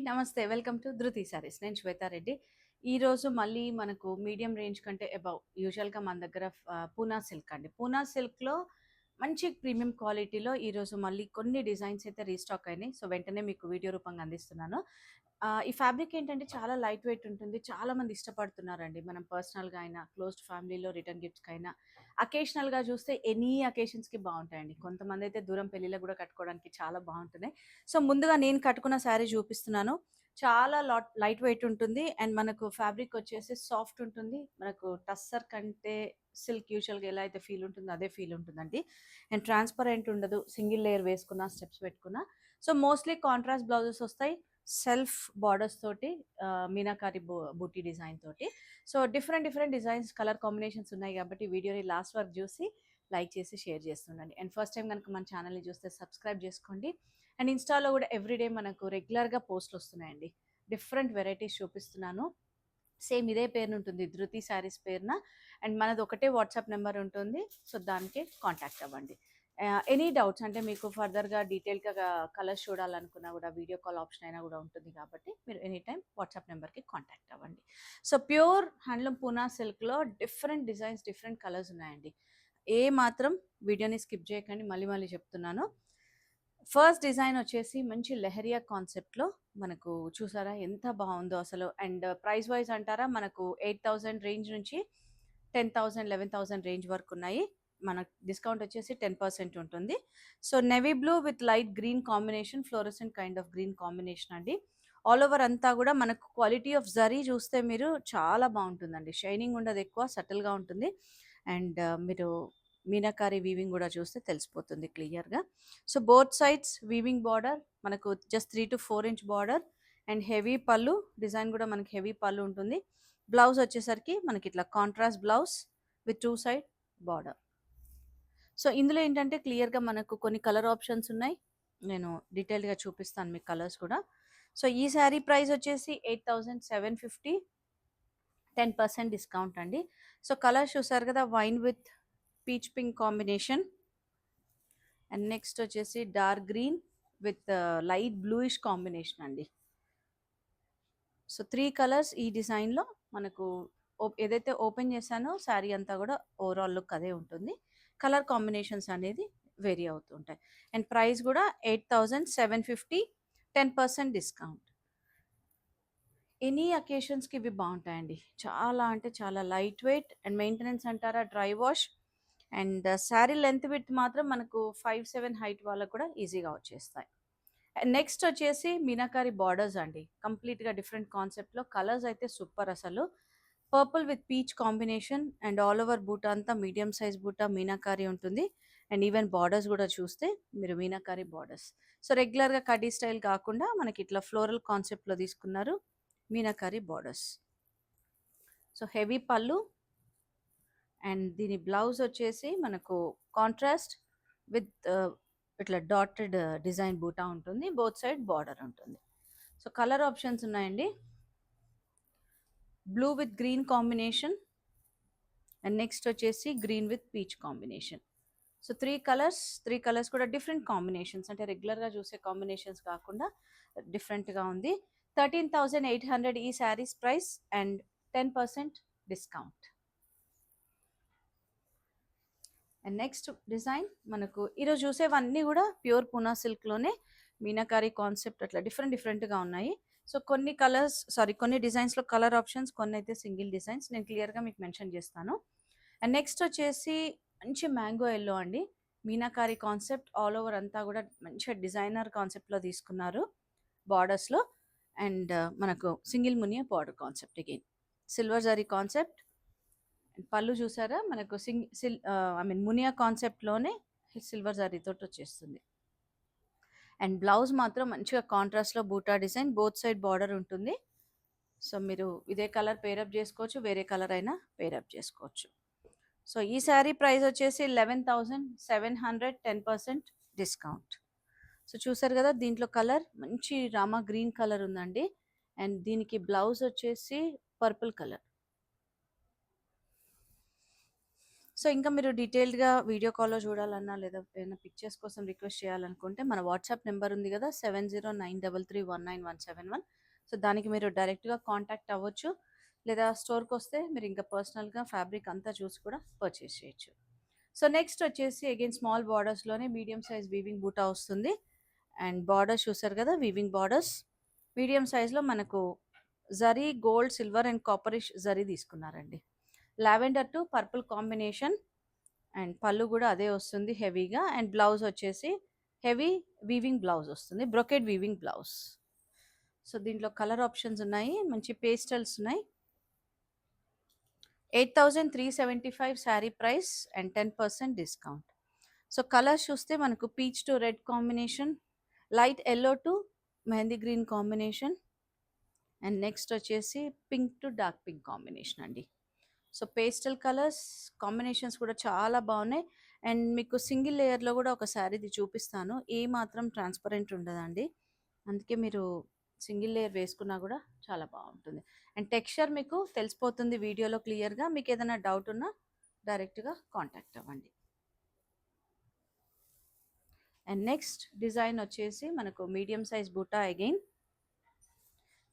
నమస్తే. Welcome to 'ధృతి సారీస్'. నేను శ్వేతారెడ్డి. ఈరోజు మళ్ళీ మనకు మీడియం రేంజ్ కంటే అబౌవ్ యూజువల్‌గా మన దగ్గర పూనా సిల్క్ అండి. పూనా సిల్క్‌లో మంచి ప్రీమియం క్వాలిటీలో ఈరోజు మళ్ళీ కొన్ని డిజైన్స్ అయితే రీస్టాక్ అయినాయి. సో, వెంటనే మీకు వీడియో రూపంగా అందిస్తున్నాను. ఈ ఫ్యాబ్రిక్ ఏంటంటే చాలా లైట్ వెయిట్ ఉంటుంది. చాలామంది ఇష్టపడుతున్నారండి. మనం పర్సనల్‌గా అయినా, క్లోజ్డ్ ఫ్యామిలీలో రిటర్న్ గిఫ్ట్స్‌కైనా, అకేషనల్‌గా చూస్తే ఎనీ అకేషన్స్‌కి బావుంటాయండి. కొంతమందైతే దూరం పెళ్ళిళ్ళకి గూడా కట్టుకోవడానికి చాలా బావుంటున్నాయి. సో, ముందుగా నేను కట్టుకున్న శారీ చూపిస్తున్నాను. చాలా లైట్ వెయిట్ ఉంటుంది. అండ్ మనకు ఫ్యాబ్రిక్ వచ్చేసి సాఫ్ట్ ఉంటుంది. మనకు టస్సర్ కంటే సిల్క్ యూజువల్‌గా ఎలా అయితే ఫీల్ ఉంటుందో అదే ఫీల్ ఉంటుందండి. అండ్ ట్రాన్స్‌పరెంట్ ఉండదు. సింగిల్ లేయర్ వేసుకున్న, స్టెప్స్ పెట్టుకున్న. సో, మోస్ట్‌లీ కాంట్రాస్ట్ బ్లౌజెస్ వస్తాయి. సెల్ఫ్ బార్డర్స్ తోటి మీనాకారి బూటీ డిజైన్ తోటి. So, different different designs, colour combinations ఉన్నాయి కాబట్టి వీడియోని లాస్ట్ వరకు చూసి లైక్ చేసి షేర్ చేస్తుండండి. అండ్ ఫస్ట్ టైం కనుక మన ఛానల్‌ని చూస్తే సబ్స్క్రైబ్ చేసుకోండి. అండ్ ఇన్‌స్టాలో కూడా ఎవ్రీడే మనకు రెగ్యులర్‌గా పోస్ట్‌లు వస్తున్నాయండి. డిఫరెంట్ వెరైటీస్ చూపిస్తున్నాను. సేమ్ ఇదే పేరునుంటుంది 'ధృతి శారీస్' పేరున. అండ్ మనది ఒకటే వాట్సాప్ నెంబర్ ఉంటుంది. సో, దానికే కాంటాక్ట్ అవ్వండి. ఎనీ డౌట్స్ అంటే మీకు ఫర్దర్‌గా డీటెయిల్‌గా కలర్స్ చూడాలనుకున్నా కూడా వీడియో కాల్ ఆప్షన్ అయినా కూడా ఉంటుంది కాబట్టి మీరు ఎనీ టైమ్ వాట్సాప్ నెంబర్‌కి కాంటాక్ట్ అవ్వండి. సో, ప్యూర్ హ్యాండ్లూమ్ పూనా సిల్క్‌లో డిఫరెంట్ డిజైన్స్, డిఫరెంట్ కలర్స్ ఉన్నాయండి. ఏ మాత్రం వీడియోని స్కిప్ చేయకండి. మళ్ళీ మళ్ళీ చెప్తున్నాను. ఫస్ట్ డిజైన్ వచ్చేసి మంచి లెహరియా కాన్సెప్ట్‌లో మనకు చూసారా ఎంత బావుందో అసలు. అండ్ ప్రైస్ వైస్ అంటారా మనకు 8,000 రేంజ్ నుంచి 10,000, 11,000 రేంజ్ వరకు ఉన్నాయి. మనకు డిస్కౌంట్ వచ్చేసి 10% ఉంటుంది. So, navy blue with light green combination, fluorescent kind of green combination అండి. ఆల్ ఓవర్ అంతా కూడా మనకు క్వాలిటీ ఆఫ్ జరీ చూస్తే మీరు చాలా బావుంటుందండి. షైనింగ్ ఉండదు ఎక్కువ, సటిల్‌గా ఉంటుంది. అండ్ మీరు మీనాకారి వీవింగ్ కూడా చూస్తే తెలిసిపోతుంది క్లియర్‌గా. So, both sides weaving border మనకు just 3-4 inch border and heavy పళ్ళు. డిజైన్ కూడా మనకి హెవీ పళ్ళు ఉంటుంది. బ్లౌజ్ వచ్చేసరికి మనకి ఇట్లా contrast blouse with 2 side border. So, ఇందులో ఏంటంటే క్లియర్‌గా మనకు కొన్ని కలర్ ఆప్షన్స్ ఉన్నాయి. నేను డీటెయిల్డ్‌గా చూపిస్తాను మీకు కలర్స్ కూడా. సో, ఈ శారీ ప్రైస్ వచ్చేసి 8,750, 10% డిస్కౌంట్ అండి. సో, కలర్స్ చూసారు కదా! Wine with peach pink combination. And next వచ్చేసి dark green with light bluish combination అండి. సో, 3 కలర్స్ ఈ డిజైన్‌లో మనకు ఏదైతే ఓపెన్ చేశానో శారీ అంతా కూడా ఓవరాల్ లుక్ అదే ఉంటుంది. కలర్ కాంబినేషన్స్ అనేది వేరీ అవుతూ ఉంటాయి. అండ్ ప్రైస్ కూడా 8,750, 10% డిస్కౌంట్. ఎనీ అకేషన్స్‌కి ఇవి బావుంటాయండి. చాలా అంటే చాలా లైట్ వెయిట్ అండ్ మెయింటెనెన్స్ అంటారా dry wash. And sari length width మాత్రం మనకు 5'7" హైట్ వాళ్ళకి కూడా ఈజీగా వచ్చేస్తాయి. అండ్ నెక్స్ట్ వచ్చేసి మీనాకారి బార్డర్స్ అండి. కంప్లీట్‌గా డిఫరెంట్ కాన్సెప్ట్‌లో కలర్స్ అయితే సూపర్ అసలు. Purple with peach combination and all over బూటా అంతా మీడియం సైజ్ బూటా మీనాకారి ఉంటుంది. అండ్ ఈవెన్ బార్డర్స్ కూడా చూస్తే మీరు మీనాకారి బార్డర్స్. సో, రెగ్యులర్‌గా కడ్డీ స్టైల్ కాకుండా మనకి ఇట్లా ఫ్లోరల్ కాన్సెప్ట్‌లో తీసుకున్నారు మీనాకారి బార్డర్స్. సో, హెవీ పళ్ళు అండ్ దీని బ్లౌజ్ వచ్చేసి మనకు కాంట్రాస్ట్ విత్ ఇట్లా డాటెడ్ డిజైన్ బూటా ఉంటుంది. బోత్ సైడ్ బార్డర్ ఉంటుంది. సో, కలర్ ఆప్షన్స్ ఉన్నాయండి. Blue with green combination and next వచ్చేసి green with peach combination. So, 3 colours కూడా డిఫరెంట్ కాంబినేషన్స్. అంటే రెగ్యులర్‌గా చూసే కాంబినేషన్స్ కాకుండా డిఫరెంట్‌గా ఉంది. 13,800 ఈ sarees price and 10% discount. And next design మనకు ఈరోజు చూసేవన్నీ కూడా ప్యూర్ పూనా సిల్క్‌లోనే మీనాకారి కాన్సెప్ట్ అట్లా డిఫరెంట్‌గా ఉన్నాయి. సో, కొన్ని డిజైన్స్‌లో కలర్ ఆప్షన్స్, కొన్ని అయితే సింగిల్ డిజైన్స్. నేను క్లియర్‌గా మీకు మెన్షన్ చేస్తాను. అండ్ నెక్స్ట్ వచ్చేసి మంచి మ్యాంగో యెల్లో అండి. మీనాకారి కాన్సెప్ట్ ఆల్ ఓవర్ అంతా కూడా మంచిగా డిజైనర్ కాన్సెప్ట్‌లో తీసుకున్నారు బార్డర్స్‌లో. అండ్ మనకు single Muniya border concept again. Silver zari concept. పళ్ళు చూసారా మనకు మునియా కాన్సెప్ట్‌లోనే సిల్వర్ జరీతోటి వచ్చేస్తుంది. అండ్ బ్లౌజ్ మాత్రం మంచిగా కాంట్రాస్ట్‌లో బూటా డిజైన్, బోత్ సైడ్ బార్డర్ ఉంటుంది. సో, మీరు ఇదే కలర్ పేరప్ చేసుకోవచ్చు. వేరే కలర్ అయినా పేరప్ చేసుకోవచ్చు. సో, ఈ శారీ ప్రైస్ వచ్చేసి 11,700, 10% డిస్కౌంట్. సో, చూసారు కదా! దీంట్లో కలర్ మంచి రామా గ్రీన్ కలర్ ఉందండి. అండ్ దీనికి బ్లౌజ్ వచ్చేసి పర్పుల్ కలర్. సో, ఇంకా మీరు డీటెయిల్డ్‌గా వీడియో కాల్‌లో చూడాలన్నా లేదా ఏమైనా పిక్చర్స్ కోసం రిక్వెస్ట్ చేయాలనుకుంటే మన వాట్సాప్ నెంబర్ ఉంది కదా! 7093319171 సో దానికి మీరు డైరెక్ట్గా కాంటాక్ట్ అవ్వచ్చు, లేదా స్టోర్కి వస్తే మీరు ఇంకా పర్సనల్గా ఫ్యాబ్రిక్ అంతా చూసి కూడా పర్చేస్ చేయొచ్చు. సో నెక్స్ట్ వచ్చేసి అగైన్ స్మాల్ బార్డర్స్లోనే మీడియం సైజ్ వీవింగ్ బూటా వస్తుంది. అండ్ బార్డర్స్ చూసారు కదా, వీవింగ్ బార్డర్స్ మీడియం సైజ్లో మనకు zari gold silver and copperish zari తీసుకున్నారండి. Lavender to purple combination. And పళ్ళు కూడా అదే వస్తుంది హెవీగా. అండ్ బ్లౌజ్ వచ్చేసి హెవీ వీవింగ్ బ్లౌజ్ వస్తుంది, బ్రొకెట్ వీవింగ్ బ్లౌజ్. సో దీంట్లో కలర్ ఆప్షన్స్ ఉన్నాయి, మంచి పేస్టల్స్ ఉన్నాయి. 8,375 saree price and 10% discount. So colours చూస్తే మనకు peach to red combination, light yellow to mehndi green combination, and next వచ్చేసి pink to dark pink combination అండి. So pastel colours combinations కూడా చాలా బాగున్నాయి. అండ్ మీకు సింగిల్ లేయర్లో కూడా ఒక శారీది చూపిస్తాను, ఏ మాత్రం ట్రాన్స్పరెంట్ ఉండదండి. అందుకే మీరు సింగిల్ లేయర్ వేసుకున్నా కూడా చాలా బాగుంటుంది. అండ్ టెక్స్చర్ మీకు తెలిసిపోతుంది వీడియోలో క్లియర్గా. మీకు ఏదైనా డౌట్ ఉన్నా డైరెక్ట్గా కాంటాక్ట్ అవ్వండి. అండ్ నెక్స్ట్ డిజైన్ వచ్చేసి మనకు మీడియం సైజ్ బూటా అగైన్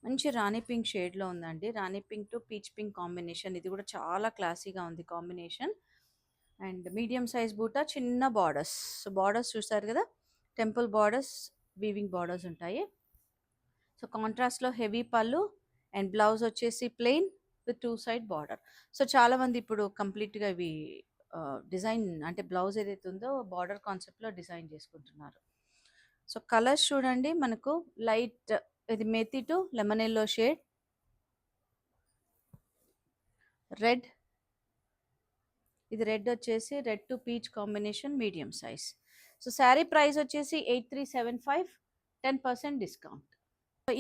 మంచి రాణి పింక్ షేడ్లో ఉందండి. రాణి pink to peach pink combination, ఇది కూడా చాలా క్లాసీగా ఉంది కాంబినేషన్. అండ్ మీడియం సైజ్ బూటా, చిన్న బార్డర్స్. సో బార్డర్స్ చూసారు కదా, టెంపుల్ బార్డర్స్, వీవింగ్ బార్డర్స్ ఉంటాయి. సో కాంట్రాస్ట్లో హెవీ పళ్ళు అండ్ బ్లౌజ్ వచ్చేసి plain with 2 side border. So చాలామంది ఇప్పుడు కంప్లీట్గా ఇవి డిజైన్ అంటే బ్లౌజ్ ఏదైతే ఉందో బార్డర్ కాన్సెప్ట్లో డిజైన్ చేసుకుంటున్నారు. సో కలర్స్ చూడండి, మనకు లైట్ ఇది మెతి to lemon yellow shade, red, ఇది రెడ్ వచ్చేసి red to peach combination, medium size. So saree price వచ్చేసి 8,375, 10% డిస్కౌంట్.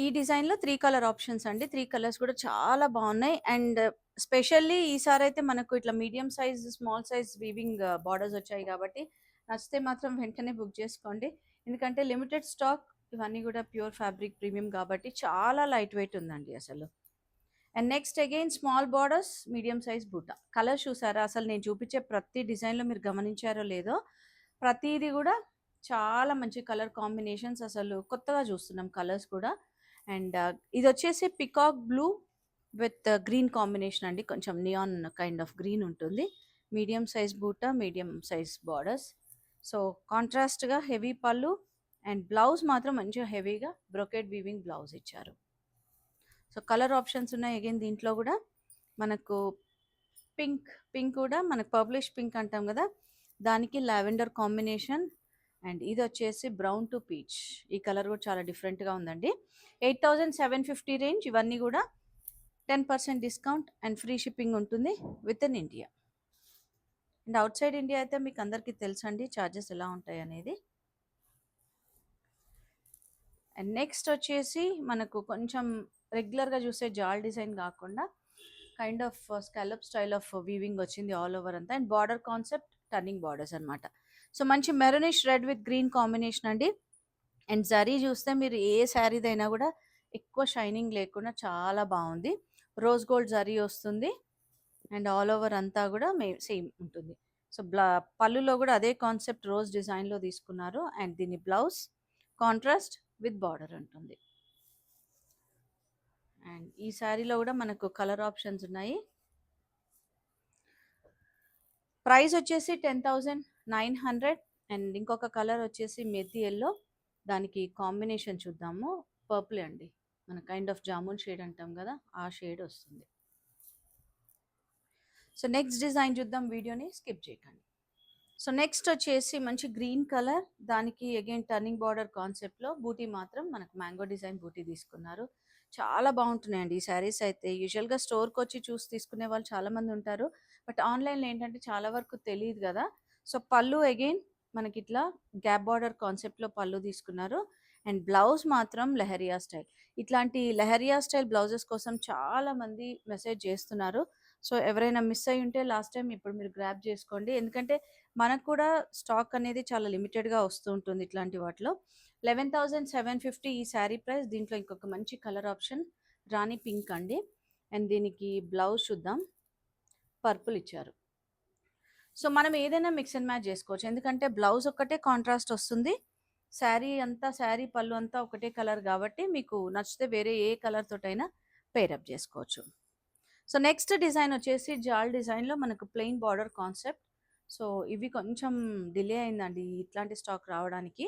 ఈ డిజైన్లో 3 కలర్ ఆప్షన్స్ అండి. 3 కలర్స్ కూడా చాలా బాగున్నాయి. అండ్ స్పెషల్లీ ఈసారి అయితే మనకు ఇట్లా medium size small size weaving borders వచ్చాయి కాబట్టి నచ్చితే మాత్రం వెంటనే బుక్ చేసుకోండి. ఎందుకంటే లిమిటెడ్ స్టాక్, ఇవన్నీ కూడా ప్యూర్ ఫ్యాబ్రిక్ ప్రీమియం కాబట్టి చాలా లైట్ వెయిట్ ఉందండి అసలు. And next again small borders, medium size బూటా. కలర్ చూసారా, అసలు నేను చూపించే ప్రతి డిజైన్లో మీరు గమనించారో లేదో, ప్రతిది కూడా చాలా మంచి కలర్ కాంబినేషన్స్, అసలు కొత్తగా చూస్తున్నాం కలర్స్ కూడా. అండ్ ఇది వచ్చేసి peacock blue with green combination అండి, కొంచెం నియాన్ కైండ్ ఆఫ్ గ్రీన్ ఉంటుంది. మీడియం సైజ్ బూటా, మీడియం సైజ్ బార్డర్స్. సో కాంట్రాస్ట్గా హెవీ పళ్ళు అండ్ బ్లౌజ్ మాత్రం మంచిగా హెవీగా బ్రొకెట్ వీవింగ్ బ్లౌజ్ ఇచ్చారు. సో కలర్ ఆప్షన్స్ ఉన్నాయి అగైన్ దీంట్లో కూడా. మనకు పింక్, పింక్ కూడా మనకు పర్ప్లిష్ పింక్ అంటాం కదా, దానికి లావెండర్ కాంబినేషన్. అండ్ ఇది వచ్చేసి బ్రౌన్ టు పీచ్, ఈ కలర్ కూడా చాలా డిఫరెంట్గా ఉందండి. 8,750 రేంజ్, ఇవన్నీ కూడా 10% డిస్కౌంట్ అండ్ ఫ్రీ షిప్పింగ్ ఉంటుంది with in India. And out side India అయితే మీకు అందరికీ తెలుసండి ఛార్జెస్ ఎలా ఉంటాయి అనేది. అండ్ నెక్స్ట్ వచ్చేసి మనకు కొంచెం రెగ్యులర్గా చూసే జాల్ డిజైన్ కాకుండా kind of scallop style of weaving వచ్చింది ఆల్ ఓవర్ అంతా. And border concept turning borders అనమాట. సో మంచి maroonish red with green combination అండి. అండ్ జరీ చూస్తే మీరు ఏ శారీదైనా కూడా ఎక్కువ షైనింగ్ లేకుండా చాలా బాగుంది. రోజ్ గోల్డ్ జరీ వస్తుంది అండ్ ఆల్ ఓవర్ అంతా కూడా సేమ్ ఉంటుంది. సో పళ్ళులో కూడా అదే కాన్సెప్ట్ రోజ్ డిజైన్లో తీసుకున్నారు. అండ్ దీని బ్లౌజ్ కాంట్రాస్ట్ విత్ బార్డర్ ఉంటుంది. అండ్ ఈ శారీలో కూడా మనకు కలర్ ఆప్షన్స్ ఉన్నాయి. ప్రైస్ వచ్చేసి 10,900. అండ్ ఇంకొక కలర్ వచ్చేసి మెతి ఎల్లో, దానికి కాంబినేషన్ చూద్దాము, పర్పుల్ అండి, మన కైండ్ ఆఫ్ జామున్ షేడ్ అంటాం కదా, ఆ షేడ్ వస్తుంది. సో నెక్స్ట్ డిజైన్ చూద్దాం, వీడియోని స్కిప్ చేయకండి. సో నెక్స్ట్ వచ్చేసి మంచి గ్రీన్ కలర్, దానికి అగైన్ టర్నింగ్ బార్డర్ కాన్సెప్ట్లో బూటీ మాత్రం మనకు మ్యాంగో డిజైన్ బూటీ తీసుకున్నారు. చాలా బాగుంటున్నాయండి ఈ శారీస్ అయితే. యూజువల్గా స్టోర్కి వచ్చి చూసి తీసుకునే వాళ్ళు చాలామంది ఉంటారు, బట్ ఆన్లైన్లో ఏంటంటే చాలా వరకు తెలియదు కదా. సో పళ్ళు అగైన్ మనకి ఇట్లా గ్యాప్ బార్డర్ కాన్సెప్ట్లో పళ్ళు తీసుకున్నారు. అండ్ బ్లౌజ్ మాత్రం లెహరియా స్టైల్. ఇట్లాంటి లెహరియా స్టైల్ బ్లౌజెస్ కోసం చాలామంది మెసేజ్ చేస్తున్నారు. సో ఎవరైనా మిస్ అయి ఉంటే లాస్ట్ టైం ఇప్పుడు మీరు గ్రాప్ చేసుకోండి, ఎందుకంటే మనకు కూడా స్టాక్ అనేది చాలా లిమిటెడ్గా వస్తూ ఉంటుంది ఇట్లాంటి వాటిలో. 11,750 ఈ శారీ ప్రైస్. దీంట్లో ఇంకొక మంచి కలర్ ఆప్షన్ రాణి పింక్ అండి. అండ్ దీనికి బ్లౌజ్ చూద్దాం, పర్పుల్ ఇచ్చారు. సో మనం ఏదైనా మిక్స్ అండ్ మ్యాచ్ చేసుకోవచ్చు, ఎందుకంటే బ్లౌజ్ ఒక్కటే కాంట్రాస్ట్ వస్తుంది, శారీ పళ్ళు అంతా ఒకటే కలర్ కాబట్టి మీకు నచ్చితే వేరే ఏ కలర్ తోటైనా పేరప్ చేసుకోవచ్చు. సో నెక్స్ట్ డిజైన్ వచ్చేసి జాల్ డిజైన్‌లో మనకు ప్లెయిన్ బార్డర్ కాన్సెప్ట్. సో ఇవి కొంచెం డిలే అయిందండి ఇట్లాంటి స్టాక్ రావడానికి.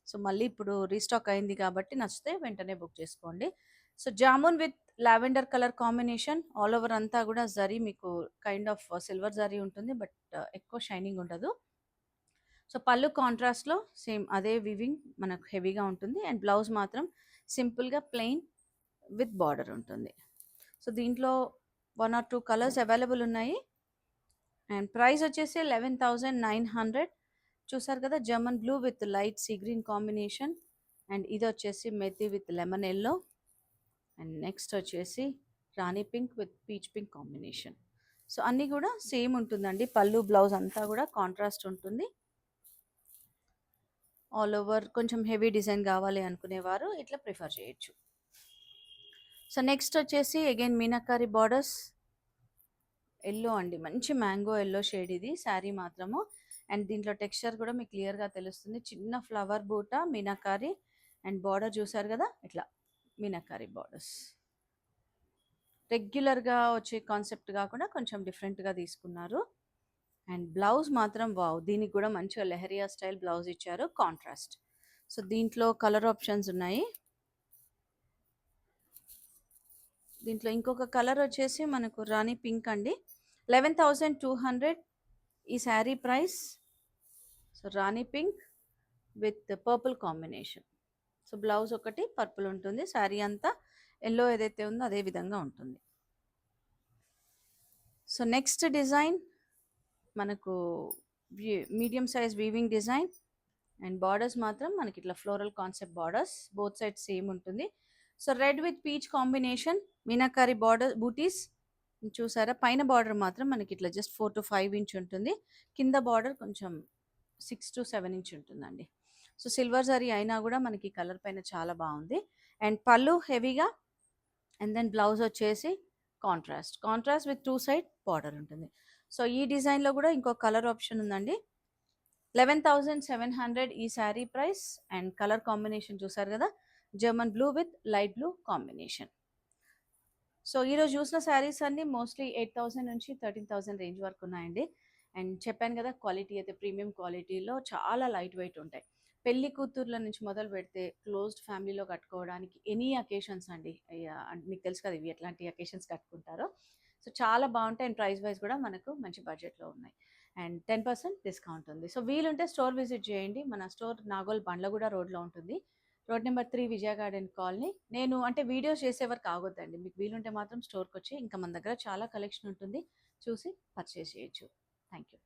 సో మళ్ళీ ఇప్పుడు రీస్టాక్ అయింది కాబట్టి నచ్చితే వెంటనే బుక్ చేసుకోండి. So jamun with lavender colour combination all over అంతా కూడా జరీ మీకు కైండ్ ఆఫ్ సిల్వర్ జరీ ఉంటుంది. బట్ ఎక్కువ షైనింగ్ ఉండదు. సో పళ్ళు కాంట్రాస్ట్‌లో సేమ్ అదే వీవింగ్ మనకు హెవీగా ఉంటుంది. అండ్ బ్లౌజ్ మాత్రం సింపుల్‌గా ప్లెయిన్ విత్ బార్డర్ ఉంటుంది. సో దీంట్లో 1 ఆర్ 2 కలర్స్ అవైలబుల్ ఉన్నాయి. అండ్ ప్రైస్ వచ్చేసి 11,900. చూసారు కదా! German blue with light sea green combination. And ఇది వచ్చేసి mehndi with lemon yellow. And next వచ్చేసి రాణి pink with peach pink combination. So అన్నీ కూడా సేమ్ ఉంటుందండి. పళ్ళు, బ్లౌజ్ అంతా కూడా కాంట్రాస్ట్ ఉంటుంది. ఆల్ ఓవర్ కొంచెం హెవీ డిజైన్ కావాలి అనుకునేవారు ఇట్లా ప్రిఫర్ చేయొచ్చు. సో నెక్స్ట్ వచ్చేసి అగైన్ మీనాకారి బార్డర్స్. యెల్లో అండి. మంచి మ్యాంగో యెల్లో షేడ్ ఇది శారీ మాత్రము. అండ్ దీంట్లో టెక్స్చర్ కూడా మీకు క్లియర్‌గా తెలుస్తుంది. చిన్న ఫ్లవర్ బూట మీనాకారి అండ్ బార్డర్ చూసారు కదా! ఇట్లా మీనాకారి బార్డర్స్. రెగ్యులర్‌గా వచ్చే కాన్సెప్ట్ కాకుండా కొంచెం డిఫరెంట్‌గా తీసుకున్నారు. అండ్ బ్లౌజ్ మాత్రం వావ్! దీనికి కూడా మంచిగా లెహరియా స్టైల్ బ్లౌజ్ ఇచ్చారు కాంట్రాస్ట్. సో దీంట్లో కలర్ ఆప్షన్స్ ఉన్నాయి. దీంట్లో ఇంకొక కలర్ వచ్చేసి మనకు రాణి పింక్ అండి. 11,200 ఈ శారీ ప్రైస్. సో రాణి pink with purple combination. So blouse ఒకటి పర్పుల్ ఉంటుంది. శారీ అంతా యెల్లో ఏదైతే ఉందో అదే విధంగా ఉంటుంది. సో నెక్స్ట్ డిజైన్ మనకు medium size weaving design. And borders మాత్రం మనకి ఇట్లా floral concept borders. Both side same ఉంటుంది. So red with peach combination meenakari border బూటీస్ చూసారా? పైన బార్డర్ మాత్రం మనకి ఇట్లా జస్ట్ 4-5 ఇంచ్ ఉంటుంది. కింద బార్డర్ కొంచెం 6-7 ఇంచ్ ఉంటుందండి. సో సిల్వర్ జరీ అయినా కూడా మనకి కలర్ పైన చాలా బాగుంది. అండ్ పళ్ళు హెవీగా అండ్ దెన్ బ్లౌజ్ వచ్చేసి కాంట్రాస్ట్ విత్ 2 సైడ్ బార్డర్ ఉంటుంది. సో ఈ డిజైన్లో కూడా ఇంకో కలర్ ఆప్షన్ ఉందండి. 11,700 ఈ saree price. And colour combination చూసారు కదా! German blue with light blue combination. So ఈరోజు చూసిన శారీస్ అన్నీ మోస్ట్లీ 8,000 నుంచి 13,000 రేంజ్ వరకు ఉన్నాయండి. అండ్ చెప్పాను కదా! క్వాలిటీ అయితే ప్రీమియం క్వాలిటీలో చాలా లైట్ వెయిట్ ఉంటాయి. పెళ్లి కూతుర్ల నుంచి మొదలు పెడితే క్లోజ్డ్ ఫ్యామిలీలో కట్టుకోవడానికి ఎనీ అకేషన్స్ అండి. మీకు తెలుసు కదా ఇవి ఎట్లాంటి అకేషన్స్ కట్టుకుంటారో. సో చాలా బాగుంటాయి. అండ్ ప్రైస్ వైజ్ కూడా మనకు మంచి బడ్జెట్లో ఉన్నాయి. అండ్ 10% డిస్కౌంట్ ఉంది. సో వీలుంటే స్టోర్ విజిట్ చేయండి. మన స్టోర్ నాగోల్ బండ్లగూడ రోడ్లో ఉంటుంది. రోడ్ నెంబర్ 3 విజయ గార్డెన్ కాలనీ. నేను అంటే వీడియోస్ చేసేవారు కావద్దండి. మీకు వీలుంటే మాత్రం స్టోర్‌కొచ్చి ఇంకా మన దగ్గర చాలా కలెక్షన్ ఉంటుంది. చూసి పర్చేస్ చేయొచ్చు. Thank you.